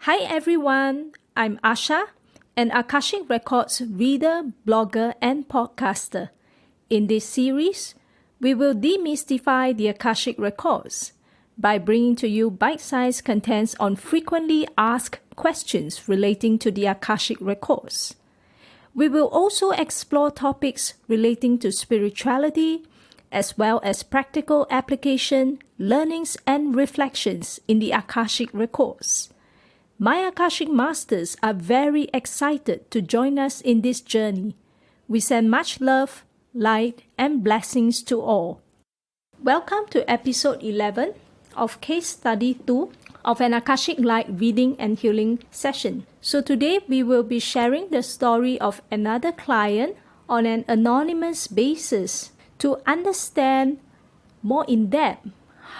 Hi everyone, I'm Asha, an Akashic Records reader, blogger, and podcaster. In this series, we will demystify the Akashic Records by bringing to you bite-sized contents on frequently asked questions relating to the Akashic Records. We will also explore topics relating to spirituality, as well as practical application, learnings, and reflections in the Akashic Records. My Akashic Masters are very excited to join us in this journey. We send much love, light, and blessings to all. Welcome to episode 11 of Case Study 2 of an Akashic Light reading and healing session. So today we will be sharing the story of another client on an anonymous basis to understand more in depth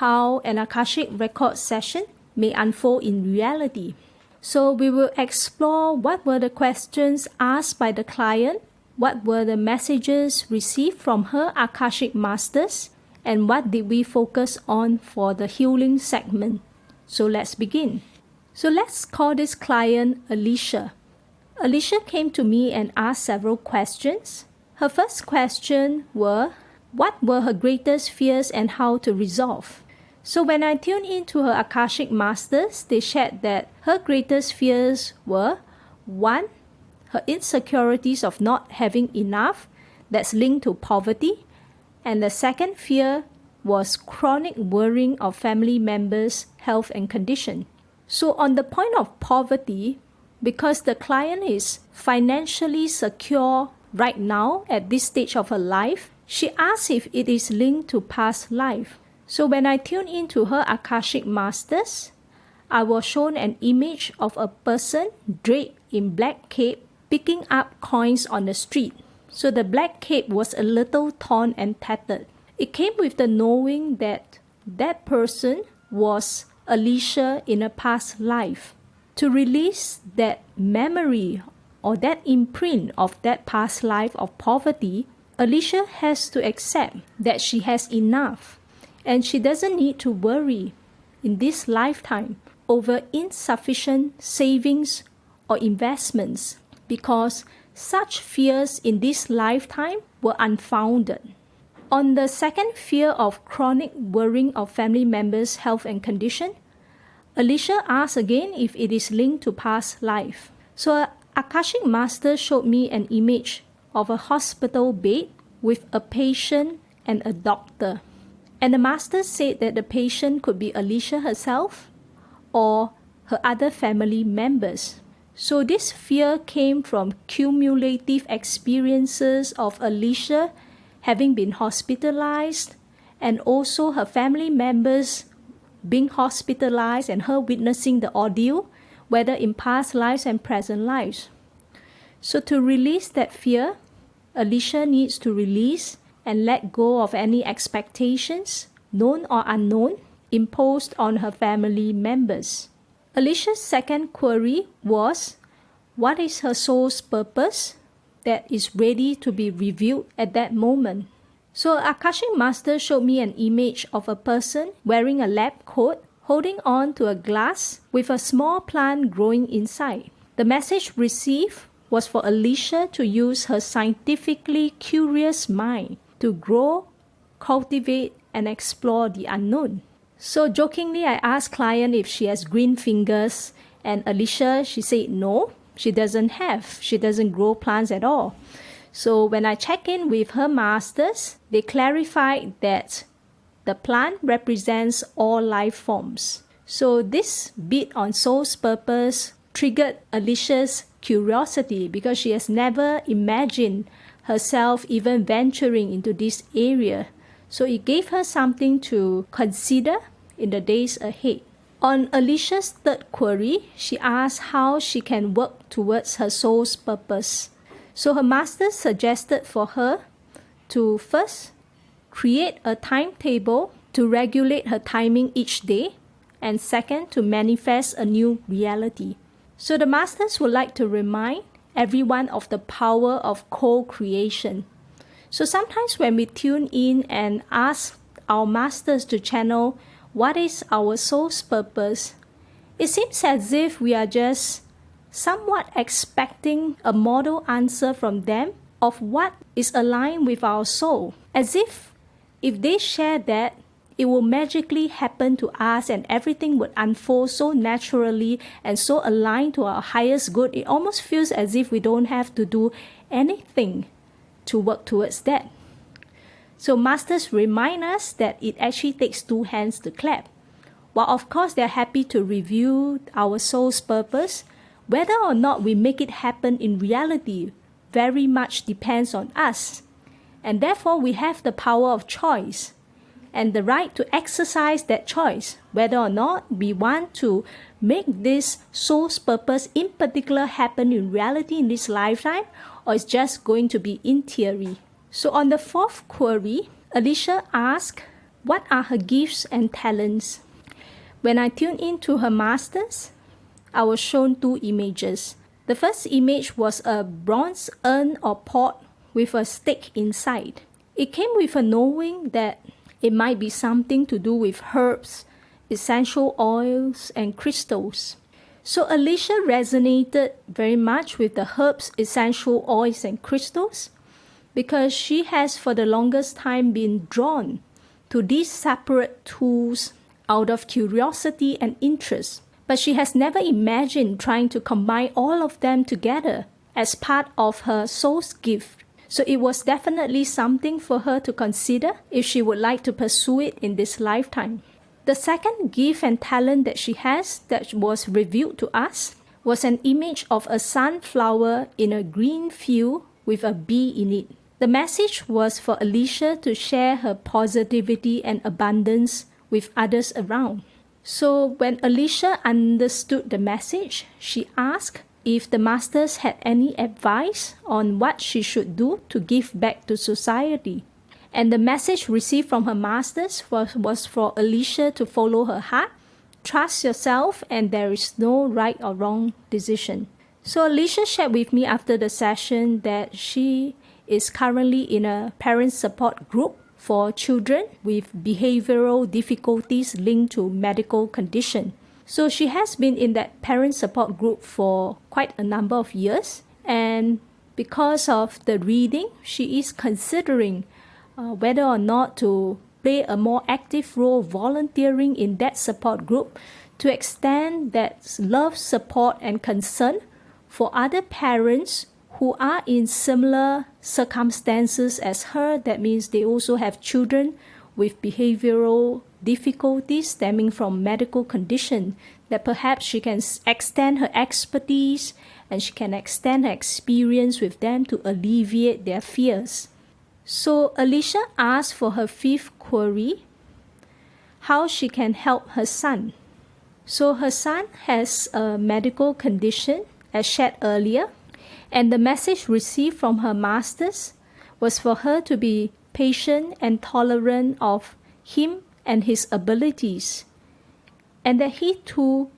how an Akashic record session may unfold in reality. So we will explore what were the questions asked by the client, what were the messages received from her Akashic Masters, and what did we focus on for the healing segment. So let's begin. So let's call this client Alicia. Alicia came to me and asked several questions. Her first question were, what were her greatest fears and how to resolve? So when I tuned into her Akashic Masters, they shared that her greatest fears were 1. Her insecurities of not having enough, that's linked to poverty. And the second fear was chronic worrying of family members' health and condition. So on the point of poverty, because the client is financially secure right now at this stage of her life, she asked if it is linked to past life. So when I tuned into her Akashic Masters, I was shown an image of a person draped in black cape picking up coins on the street. So the black cape was a little torn and tattered. It came with the knowing that that person was Alicia in a past life. To release that memory or that imprint of that past life of poverty, Alicia has to accept that she has enough. And she doesn't need to worry in this lifetime over insufficient savings or investments because such fears in this lifetime were unfounded. On the second fear of chronic worrying of family members' health and condition, Alicia asked again if it is linked to past life. So Akashic Master showed me an image of a hospital bed with a patient and a doctor. And the master said that the patient could be Alicia herself or her other family members. So this fear came from cumulative experiences of Alicia having been hospitalized and also her family members being hospitalized and her witnessing the ordeal, whether in past lives and present lives. So to release that fear, Alicia needs to release and let go of any expectations, known or unknown, imposed on her family members. Alicia's second query was, what is her soul's purpose that is ready to be revealed at that moment? So Akashic Master showed me an image of a person wearing a lab coat, holding on to a glass with a small plant growing inside. The message received was for Alicia to use her scientifically curious mind to grow, cultivate, and explore the unknown. So jokingly, I asked client if she has green fingers, and Alicia, she said no, she doesn't have. She doesn't grow plants at all. So when I check in with her masters, they clarified that the plant represents all life forms. So this bit on soul's purpose triggered Alicia's curiosity because she has never imagined herself even venturing into this area. So it gave her something to consider in the days ahead. On Alicia's third query, she asked how she can work towards her soul's purpose. So her master suggested for her to first create a timetable to regulate her timing each day, and second, to manifest a new reality. So the masters would like to remind everyone of the power of co-creation. So sometimes when we tune in and ask our masters to channel what is our soul's purpose, It seems as if we are just somewhat expecting a model answer from them of what is aligned with our soul, as if they share that, it will magically happen to us and everything would unfold so naturally and so aligned to our highest good. It almost feels as if we don't have to do anything to work towards that. So masters remind us that it actually takes two hands to clap. While of course they're happy to reveal our soul's purpose, whether or not we make it happen in reality very much depends on us. And therefore we have the power of choice and the right to exercise that choice, whether or not we want to make this soul's purpose in particular happen in reality in this lifetime, or it's just going to be in theory. So on the fourth query, Alicia asked, what are her gifts and talents? When I tuned in to her masters, I was shown two images. The first image was a bronze urn or pot with a stake inside. It came with a knowing that it might be something to do with herbs, essential oils, and crystals. So Alicia resonated very much with the herbs, essential oils, and crystals because she has for the longest time been drawn to these separate tools out of curiosity and interest. But she has never imagined trying to combine all of them together as part of her soul's gift. So it was definitely something for her to consider if she would like to pursue it in this lifetime. The second gift and talent that she has that was revealed to us was an image of a sunflower in a green field with a bee in it. The message was for Alicia to share her positivity and abundance with others around. So when Alicia understood the message, she asked if the masters had any advice on what she should do to give back to society. And the message received from her masters was for Alicia to follow her heart, trust yourself, and there is no right or wrong decision. So Alicia shared with me after the session that she is currently in a parent support group for children with behavioral difficulties linked to medical condition. So she has been in that parent support group for quite a number of years, and because of the reading, she is considering whether or not to play a more active role volunteering in that support group to extend that love, support, and concern for other parents who are in similar circumstances as her. That means they also have children with behavioral difficulties stemming from medical condition, that perhaps she can extend her expertise and she can extend her experience with them to alleviate their fears. So Alicia asked for her fifth query, how she can help her son. So her son has a medical condition, as shared earlier, and the message received from her masters was for her to be patient and tolerant of him and his abilities, and that he too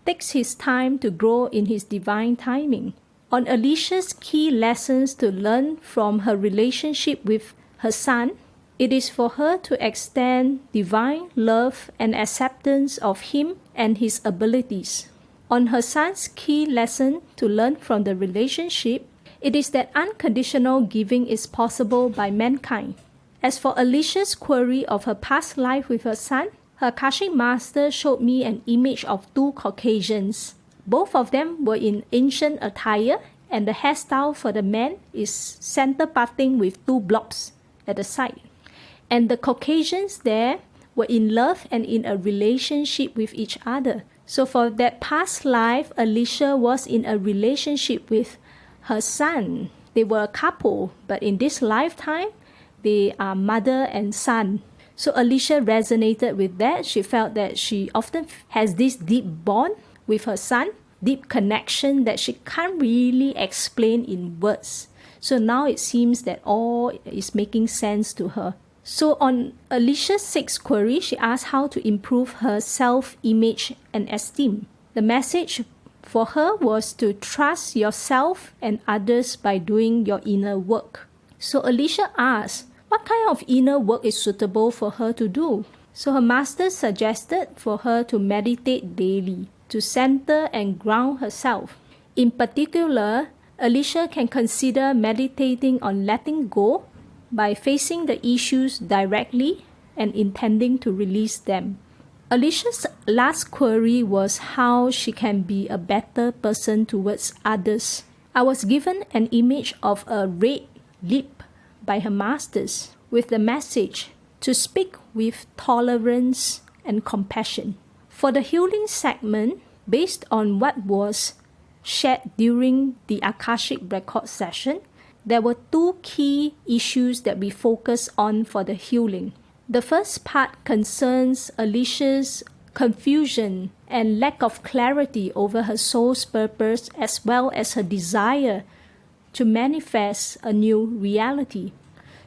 takes his time to grow in his divine timing. On Alicia's key lessons to learn from her relationship with her son, it is for her to extend divine love and acceptance of him and his abilities. On her son's key lesson to learn from the relationship, it is that unconditional giving is possible by mankind. As for Alicia's query of her past life with her son, her Akashic Master showed me an image of two Caucasians. Both of them were in ancient attire, and the hairstyle for the man is center parting with two blobs at the side. And the Caucasians there were in love and in a relationship with each other. So for that past life, Alicia was in a relationship with her son. They were a couple, but in this lifetime, they are mother and son. So Alicia resonated with that. She felt that she often has this deep bond with her son, deep connection that she can't really explain in words. So now it seems that all is making sense to her. So on Alicia's sixth query, she asked how to improve her self-image and esteem. The message for her was to trust yourself and others by doing your inner work. So Alicia asked, what kind of inner work is suitable for her to do? So her master suggested for her to meditate daily. to center and ground herself. In particular, Alicia can consider meditating on letting go by facing the issues directly and intending to release them. Alicia's last query was how she can be a better person towards others. I was given an image of a red lip by her masters with the message to speak with tolerance and compassion. For the healing segment, based on what was shared during the Akashic Record session, there were two key issues that we focused on for the healing. The first part concerns Alicia's confusion and lack of clarity over her soul's purpose, as well as her desire to manifest a new reality.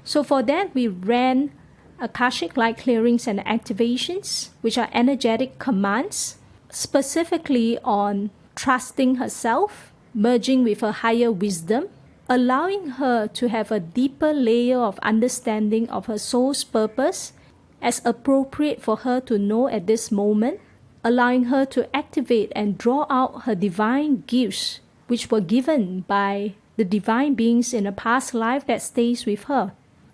So for that, we ran Akashic Light Clearings and Activations, which are energetic commands, specifically on trusting herself, merging with her higher wisdom, allowing her to have a deeper layer of understanding of her soul's purpose as appropriate for her to know at this moment, allowing her to activate and draw out her divine gifts, which were given by the divine beings in a past life that stays with her,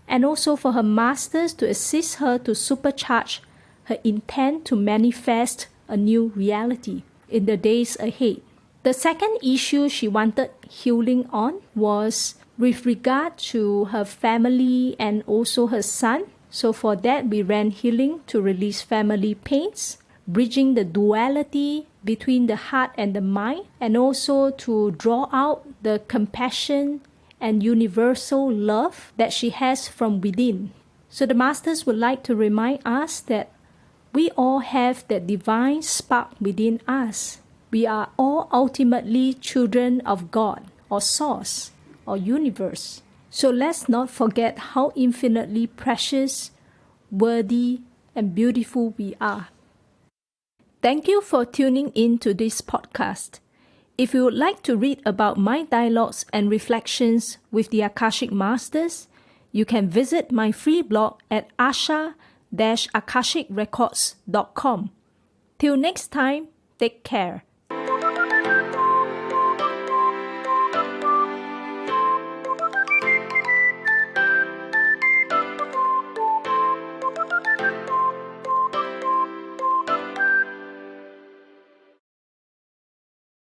and also for her masters to assist her to supercharge her intent to manifest a new reality in the days ahead. The second issue she wanted healing on was with regard to her family and also her son. So for that, we ran healing to release family pains, bridging the duality between the heart and the mind, and also to draw out the compassion and universal love that she has from within. So the masters would like to remind us that we all have that divine spark within us. We are all ultimately children of God, or Source, or Universe. So let's not forget how infinitely precious, worthy, and beautiful we are. Thank you for tuning in to this podcast. If you would like to read about my dialogues and reflections with the Akashic Masters, you can visit my free blog at asha-akashicrecords.com. Till next time, take care.